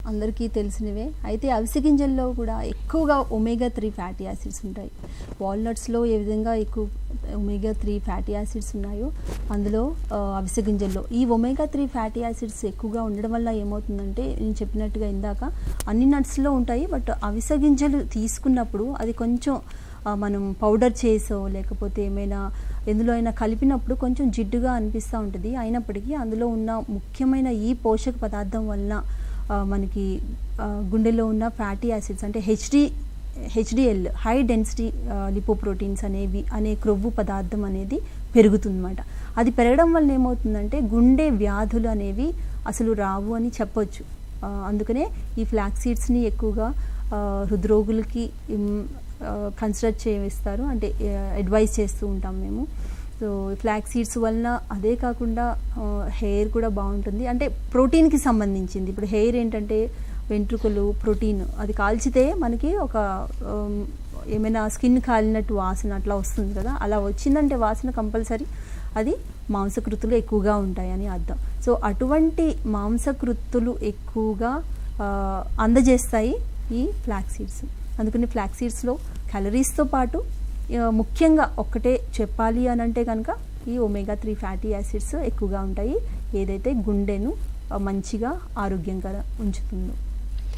అందరికీ తెలిసినవే. అయితే అవిసె గింజల్లో కూడా ఎక్కువగా ఒమేగా-3 ఫ్యాటీ యాసిడ్స్ ఉంటాయి. వాల్నట్స్‌లో ఏ విధంగా ఎక్కువ ఒమేగా-3 ఫ్యాటీ యాసిడ్స్ ఉన్నాయో అందులో అవిసె గింజల్లో ఈ ఒమేగా-3 ఫ్యాటీ యాసిడ్స్ ఎక్కువగా ఉండడం వల్ల ఏమవుతుందంటే, నేను చెప్పినట్టుగా ఇందాక అన్ని నట్స్‌లో ఉంటాయి. బట్ అవిసె గింజలు తీసుకున్నప్పుడు అది కొంచెం మనం పౌడర్ చేసో లేకపోతే ఏమైనా ఎందులో అయినా కలిపినప్పుడు కొంచెం జిడ్డుగా అనిపిస్తూ ఉంటుంది. అయినప్పటికీ అందులో ఉన్న ముఖ్యమైన ఈ పోషక పదార్థం వలన మనకి గుండెలో ఉన్న ఫ్యాటీ యాసిడ్స్ అంటే హెచ్డిఎల్ హై డెన్సిటీ లిపోప్రోటీన్స్ అనే క్రొవ్వు పదార్థం అనేది పెరుగుతుందన్నమాట. అది పెరగడం వల్ల ఏమవుతుందంటే గుండె వ్యాధులు అనేవి అసలు రావు అని చెప్పొచ్చు. అందుకనే ఈ ఫ్లాక్స్ సీడ్స్ని ఎక్కువగా హృద్రోగులకి కన్సిడర్ చేయిస్తారు, అంటే అడ్వైజ్ చేస్తూ ఉంటాం మేము. సో ఫ్లాక్స్ సీడ్స్ వలన అదే కాకుండా హెయిర్ కూడా బాగుంటుంది, అంటే ప్రోటీన్కి సంబంధించింది. ఇప్పుడు హెయిర్ ఏంటంటే వెంట్రుకలు ప్రోటీన్, అది కాల్చితే మనకి ఒక ఏమైనా స్కిన్ కాలినట్టు వాసన అట్లా వస్తుంది కదా, అలా వచ్చిందంటే వాసన కంపల్సరీ అది మాంసకృతులు ఎక్కువగా ఉంటాయని అర్థం. సో అటువంటి మాంసకృతులు ఎక్కువగా అందజేస్తాయి ఈ ఫ్లాక్స్ సీడ్స్. అందుకని ఫ్లాక్స్ సీడ్స్లో క్యాలరీస్తో పాటు ముఖ్యంగా ఒక్కటే చెప్పాలి అని అంటే కనుక ఈ ఒమేగా-3 ఫ్యాటీ యాసిడ్స్ ఎక్కువగా ఉంటాయి, ఏదైతే గుండెను మంచిగా ఆరోగ్యంగా ఉంచుతుందో.